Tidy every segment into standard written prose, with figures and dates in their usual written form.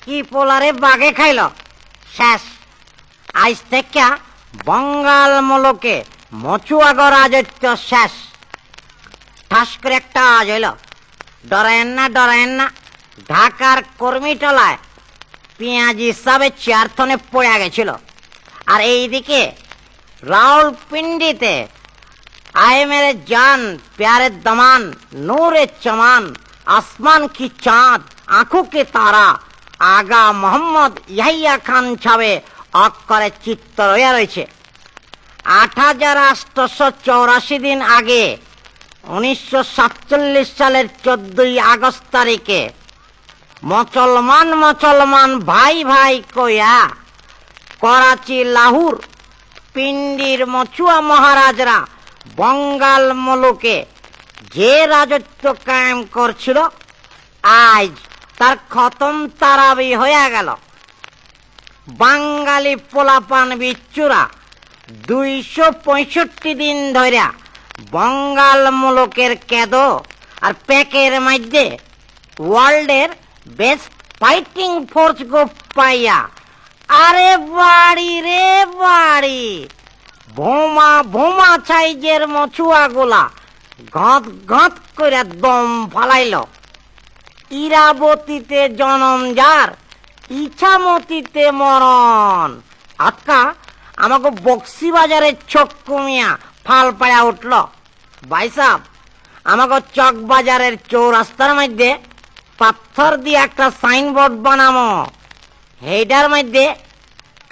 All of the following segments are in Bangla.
একই পোলারে বাগে খাইল। শেষ। আজ থেকে বঙ্গাল মুলুকে মচুয়াগো রাজত্ব শেষ। ঠাস করে একটা আওয়াজ হইল, ডরায়েন না, ডরায়েন না। ঢাকার কর্মীটলায় পেঁয়াজি হিসাবে চেয়ারথনে পড়ে গেছিল। আর এইদিকে রাউলপিন্ডিতে आए मेरे जान प्यारे दमान नूरे चमान आसमान की चांद आंखों के तारा आगा मोहम्मद ইয়াহিয়া খান ছাবে অক্ষরে চিত্ত রয়ে রয়েছে। 8884 দিন আগে 1947 সালের 14 আগস্ট তারিখে মুসলমান ভাই ভাই কইয়া করাচি লাহোর পিন্ডির মচুয়া মহারাজরা বঙ্গাল মুলুকে যে রাজত্ব কায়েম করছিল আজ তার খতম তারাবি হয়ে গেল। বাঙালি পোলাপান বিচ্চুরা 265 দিন ধরে বঙ্গাল মুলুকের কেদো আর প্যাকের মধ্যে ওয়ার্ল্ডের বেস্ট ফাইটিং ফোর্স গো পাইয়া আরে বাড়ি রে বাড়ি ভোমা ভোমা সাইজের মছুয়া গোলা ঘত ঘত করে দম ফালাইল। ইরাবতীতে জনম যার ইছামতিতে মরণ। আজকা আমাকে বক্সি বাজারের চক কমিয়া ফাল পায়া উঠল। ভাই সাহেব, আমাকে চক বাজারের চৌরাস্তার মধ্যে পাথর দিয়ে একটা সাইনবোর্ড বানামো। হেইটার মধ্যে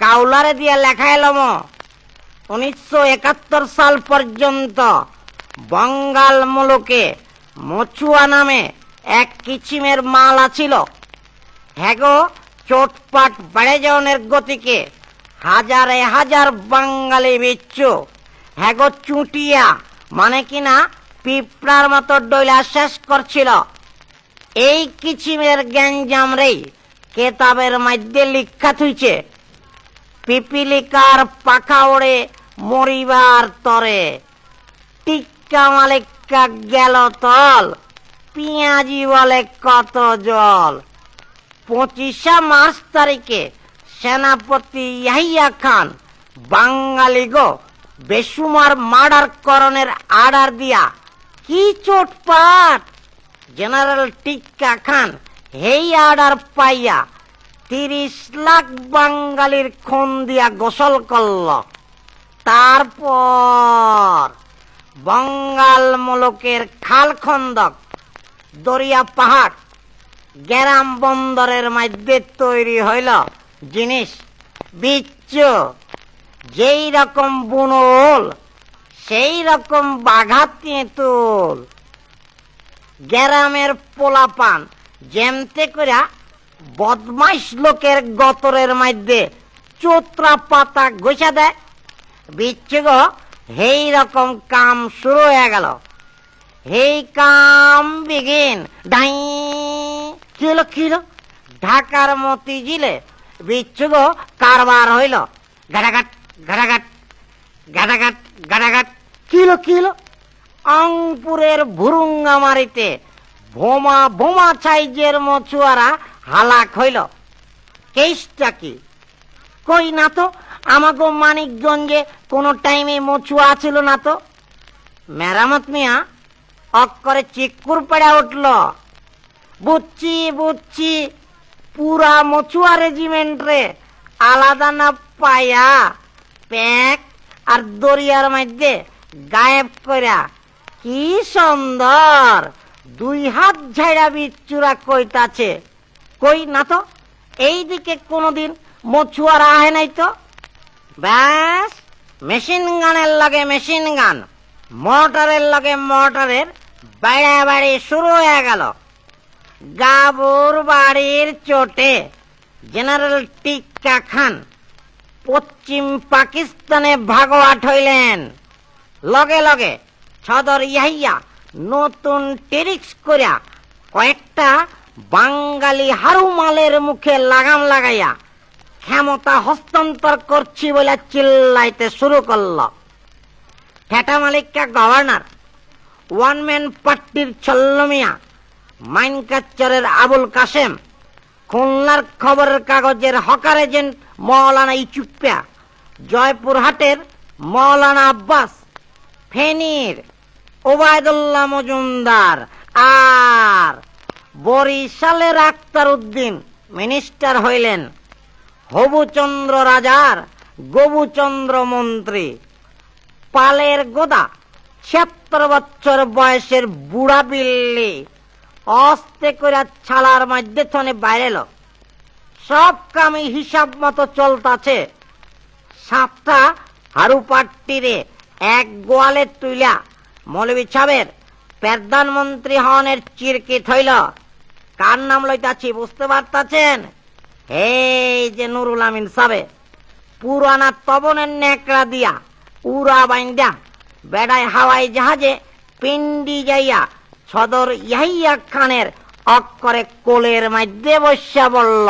কাউলারে দিয়ে লেখা এলাম 1971 সাল পর্যন্ত বঙ্গাল মুলুকে মচুয়া নামে এক কিচিমের মাল আছিল। হ্যাগো চোটপাট বেড়ে যাওয়ার গতিকে হাজারে হাজার বাঙালি বিচ্ছু হ্যাগো চুটিয়া মানে কিনা পিঁপড়ার মতো ডইলা শেষ করছিল। এই কিচিমের গ্যাঞ্জাম রে কেতাবের মধ্যে লিখা থুইছে, পিপিলিকার পাখা ওড়ে মরিবার তরে, টিক্কা মালিকা গেল তল, পেঁয়াজি বলে কত জল। 25 মার্চ তারিখে সেনাপতি ইয়াহিয়া খান বাঙালি গো বেসুমার মার্ডার করণের আর্ডার দিয়া কি চোটপাট। জেনারেল টিক্কা খান হেই আর্ডার পাইয়া 30 লাখ বাঙালির খুন দিয়া গোসল করল। তারপর বঙ্গাল মুলুকের খাল খন্দক, দরিয়া পাহাড়, গ্রাম বন্দরের মধ্যে তৈরি হইল জিনিস বিচ্ছু। যেই রকম বুনোল সেই রকম বাঘা তেঁতুল। গ্রামের পোলাপান যেমতে করিয়া বদমাইশ লোকের গতরের মধ্যে চোত্রা পাতা গোছা দেয়, বিচ্ছু গো হেই রকম কাম শুরু হয়ে গেল। হেই কাম বিগিন। ডাই কিলো ঢাকার মতিঝিলে বিচ্ছু গো কারবার হইল। ঘাটাঘাট ঘাটাঘাট ঘাটাঘাট ঘাটাঘাট কিলো অংপুরের ভুরুঙ্গামারিতে ভোমা ভোমা সাইজের মছুয়ারা হালাক হইল। কেসটা কি কই না তো? আমাকে মানিকগঞ্জে কোনো টাইমে মছুয়া ছিল না তো? মেরামত মিয়া অক্ষরে চিকুর পেড়া উঠল। বুঝছি পুরা মছুয়া রেজিমেন্ট রে আলাদা না পায়া প্যাক আর দরিয়ার মধ্যে গায়েব কইরা কি সুন্দর 2 হাত ঝাড়া বিচ্চুরা কইতাছে। কই না তো এইদিকে কোনদিন মছুয়ারা আহে নাই তো। ব্যাস মেশিন গানের লগে মেশিন গান, মোটরের লগে মোটরের বাড়াবাড়ি শুরু হয়ে গেল। গাবুর বাড়ির চোটে জেনারেল টিক্কা খান পশ্চিম পাকিস্তানে ভাগোয়াট হইলেন। লগে লগে সদর ইয়াহিয়া নতুন টেরিক্স করিয়া কয়েকটা বাঙালি হারুমালের মুখে লাগাম লাগাইয়া ক্ষমতা হস্তান্তর করছি বলে চিল্লাইতে শুরু করল। ঠেটা মালিকা গভর্নর, ওয়ান ম্যান পার্টির ছল্লমিয়া মাইনকাচ্চরের আবুল কাসেম, খুলনার খবরের কাগজের হকার এজেন্ট মৌলানা ইচুপ্পা, জয়পুরহাটের মৌলানা আব্বাস, ফেনীর ওবায়দুল্লাহ মজুমদার, আর বরিশালের আক্তার উদ্দিন মিনিস্টার হইলেন। হবুচন্দ্র রাজার গবুচন্দ্র মন্ত্রী। পালের গোদা ৭৬ বছর বয়সের বুড়া বিল্লি অস্তে করে ছালার মধ্যে থনে বাইরেল। সব কামে হিসাব মতো চলতাছে। সাতটা হারু পাট্টিরে এক গোয়ালে তুইলা মৌলভী সাহেবের প্রধানমন্ত্রী হনের চিরকিট হইল। কার নাম লইতাছি বুঝতে পারতাছেন? এই যে নুরুল আমিন সাবে পুরানা তবনের নেকড়া দিয়া উড়া বাইন্দা বেড়ায় হাওয়াই জাহাজে পিন্ডি যাইয়া সদর ইয়াহিয়া খানের অক্ষরে কোলের মধ্যে বসা বলল।